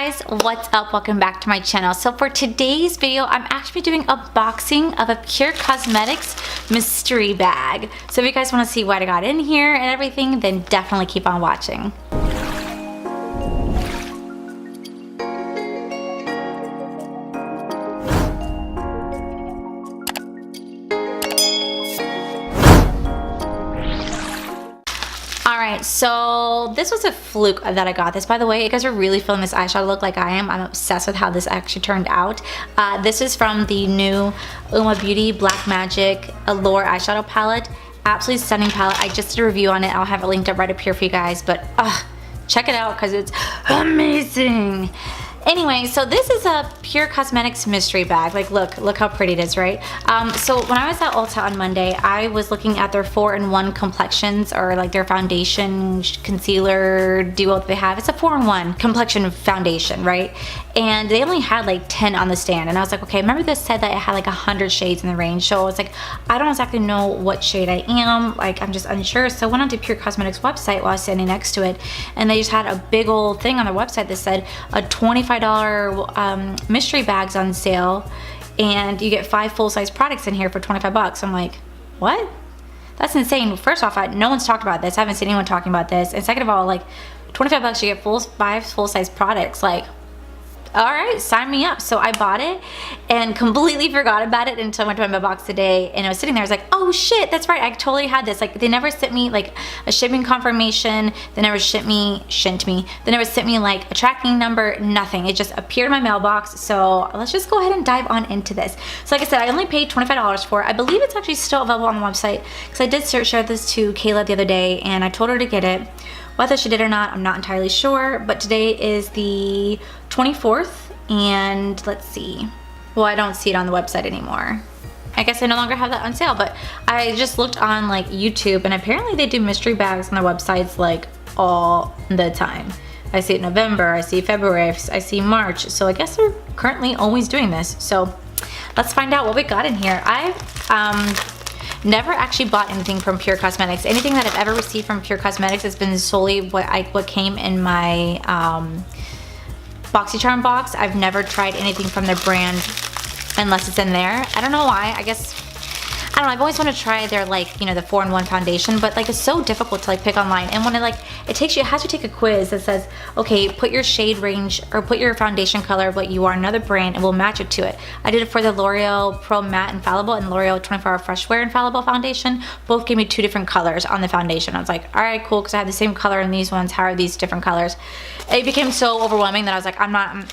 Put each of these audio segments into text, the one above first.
guys, what's up? Welcome back to my channel. So for today's video, I'm actually doing a unboxing of a Pur Cosmetics mystery bag. So if you guys want to see what I got in here and everything, then definitely keep on watching. Alright, so this was a fluke that I got this. By the way, you guys are really feeling this eyeshadow look like I am. I'm obsessed with how this actually turned out. This is from the new Uma Beauty Black Magic Allure eyeshadow palette. Absolutely stunning palette. I just did a review on it. I'll have it linked up right up here for you guys. But check it out because it's amazing. Anyway, so this is a Pur Cosmetics mystery bag. Like, look how pretty it is, right? So when I was at Ulta on Monday, I was looking at their 4-in-1 complexions, or like their foundation, concealer duo that they have. It's a 4-in-1 complexion foundation, right? And they only had like 10 on the stand. And I was like, okay, remember this said that it had like 100 shades in the range. So I was like, I don't exactly know what shade I am. Like, I'm just unsure. So I went onto Pur Cosmetics website while I was standing next to it. And they just had a big old thing on their website that said a $25 mystery bags on sale, and you get 5 full-size products in here for 25 bucks. I'm like, what? That's insane. First off, no one's talked about this. I haven't seen anyone talking about this. And second of all, like, 25 bucks you get 5 full-size products. Like, all right, sign me up. So I bought it and completely forgot about it until I went to my box today, and I was sitting there. I was like, oh shit, that's right, I totally had this. Like, they never sent me like a shipping confirmation. They never sent me like a tracking number, nothing. It just appeared in my mailbox. So let's just go ahead and dive on into this. So like I said, I only paid $25 for it. I believe it's actually still available on the website because I did share this to Kayla the other day, and I told her to get it. Whether she did or not, I'm not entirely sure, but today is the 24th, and let's see. Well, I don't see it on the website anymore. I guess I no longer have that on sale, but I just looked on like YouTube, and apparently they do mystery bags on their websites like all the time. I see it in November, I see February, I see March, so I guess they're currently always doing this. So let's find out what we got in here. I've never actually bought anything from Pur Cosmetics. Anything that I've ever received from Pur Cosmetics has been solely what came in my BoxyCharm box. I've never tried anything from their brand unless it's in there. I don't know why. I guess, I don't know, I've always wanted to try their, like, you know, the 4-in-1 foundation, but like it's so difficult to like pick online. And when it has you take a quiz that says, okay, put your shade range or put your foundation color of what you are, another brand, and we'll match it to it. I did it for the L'Oreal Pro Matte Infallible and L'Oreal 24-Hour Fresh Wear Infallible foundation. Both gave me 2 different colors on the foundation. I was like, all right, cool, because I had the same color in these ones. How are these different colors? It became so overwhelming that I was like, not even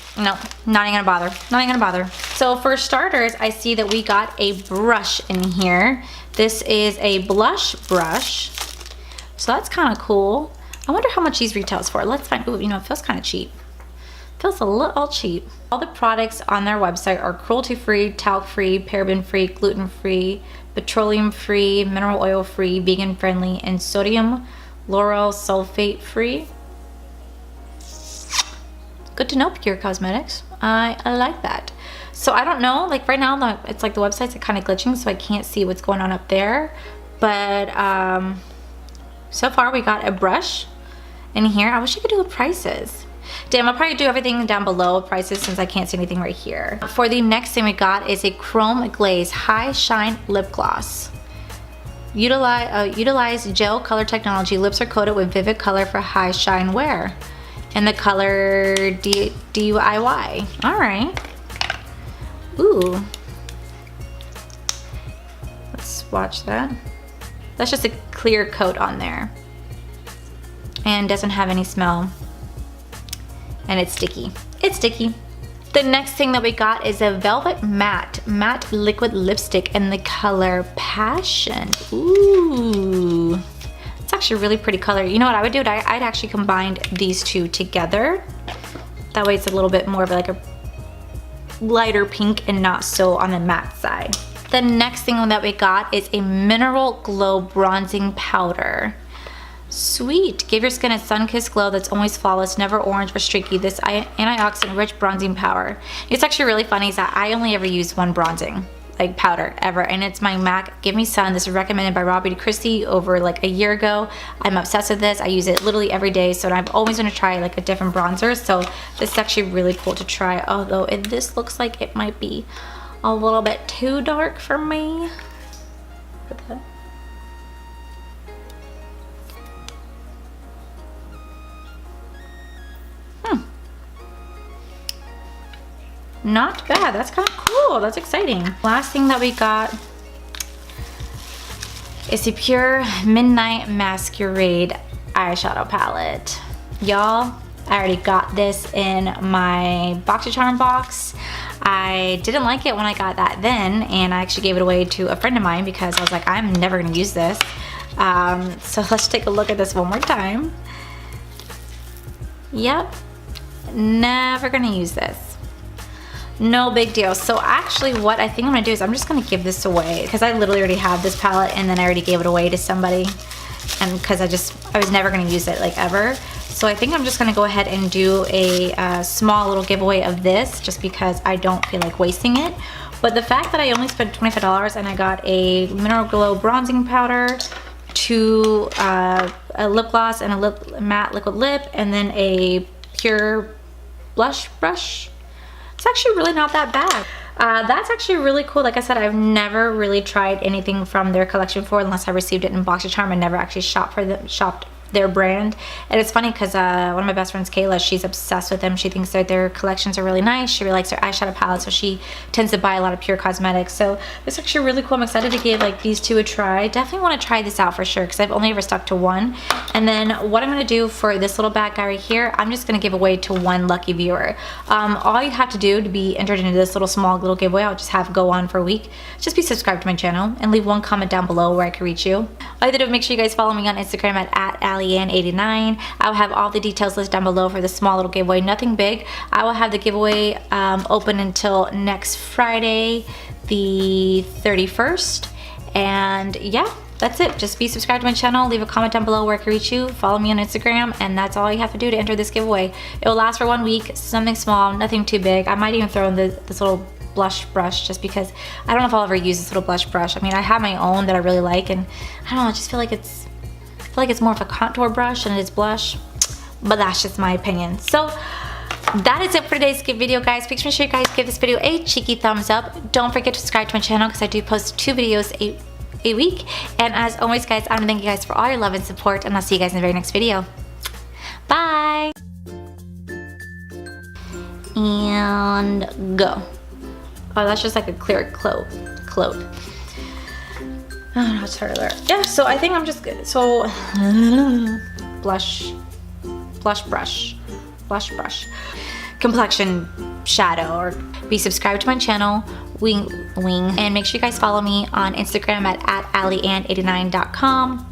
gonna bother. So for starters, I see that we got a brush in here. This is a blush brush, so that's kind of cool. I wonder how much these retails for. Let's find. Ooh, you know, it feels kind of cheap. Feels a little cheap. All the products on their website are cruelty-free, talc-free, paraben-free, gluten-free, petroleum-free, mineral oil-free, vegan-friendly, and sodium lauryl sulfate-free. Good to know, Pur Cosmetics. I like that. So I don't know, like right now, it's like the website's kind of glitching, so I can't see what's going on up there. But so far we got a brush in here. I wish I could do the prices. Damn, I'll probably do everything down below prices since I can't see anything right here. For the next thing we got is a Chrome Glaze High Shine Lip Gloss. Utilize gel color technology. Lips are coated with vivid color for high shine wear. And the color DIY. All right. Ooh. Let's swatch that. That's just a clear coat on there. And doesn't have any smell. And it's sticky. It's sticky. The next thing that we got is a Velvet Matte Liquid Lipstick in the color Passion. Ooh. It's actually a really pretty color. You know what I would do? I'd actually combine these two together. That way it's a little bit more of like a lighter pink and not so on the matte side. The next thing that we got is a Mineral Glow Bronzing Powder. Sweet. Give your skin a sun-kissed glow that's always flawless, never orange or streaky. This antioxidant-rich bronzing powder. It's actually really funny is that I only ever use one bronzing. like powder ever, and it's my MAC Give Me Sun. This was recommended by Robbie Christie over like a year ago. I'm obsessed with this. I use it literally every day, so I've always want to try like a different bronzer. So this is actually really cool to try, although this looks like it might be a little bit too dark for me. Not bad. That's kind of cool. That's exciting. Last thing that we got is the Pure Midnight Masquerade eyeshadow palette. Y'all, I already got this in my BoxyCharm box. I didn't like it when I got that then, and I actually gave it away to a friend of mine because I was like, I'm never gonna use this. So let's take a look at this one more time. Yep, never gonna use this. No big deal. So actually what I think I'm gonna do is I'm just gonna give this away because I literally already have this palette and then I already gave it away to somebody, and because I was never gonna use it like ever. So I think I'm just gonna go ahead and do a small little giveaway of this just because I don't feel like wasting it. But the fact that I only spent $25 and I got a Mineral Glow bronzing powder, a lip gloss and a matte liquid lip, and then a pure blush brush. It's actually really not that bad. That's actually really cool. Like I said, I've never really tried anything from their collection before unless I received it in BoxyCharm. I never actually shopped their brand. And it's funny because one of my best friends, Kayla, she's obsessed with them. She thinks that their collections are really nice. She really likes their eyeshadow palette, so she tends to buy a lot of Pure Cosmetics. So it's actually really cool. I'm excited to give like these two a try. Definitely want to try this out for sure because I've only ever stuck to one. And then what I'm going to do for this little bag guy right here, I'm just going to give away to one lucky viewer. All you have to do to be entered into this small little giveaway, I'll just have go on for a week, just be subscribed to my channel and leave one comment down below where I can reach you. All you have to do, make sure you guys follow me on Instagram at AllieAnn89. I will have all the details listed down below for this small little giveaway. Nothing big. I will have the giveaway open until next Friday, the 31st. And yeah, that's it. Just be subscribed to my channel, leave a comment down below where I can reach you, follow me on Instagram, and that's all you have to do to enter this giveaway. It will last for 1 week, something small, nothing too big. I might even throw in this little blush brush just because I don't know if I'll ever use this little blush brush. I mean, I have my own that I really like, and I don't know, I just feel like it's more of a contour brush than it is blush, but that's just my opinion. So that is it for today's video, guys. Make sure you guys give this video a cheeky thumbs up. Don't forget to subscribe to my channel because I do post 2 videos a week. And as always, guys, I want to thank you guys for all your love and support, and I'll see you guys in the very next video. Bye! And go. Oh, that's just like a clear coat. I don't know how to start there. Yeah, so I think I'm just good. So, blush brush, complexion shadow, or be subscribed to my channel, wing, and make sure you guys follow me on Instagram at AllieAnn89.com.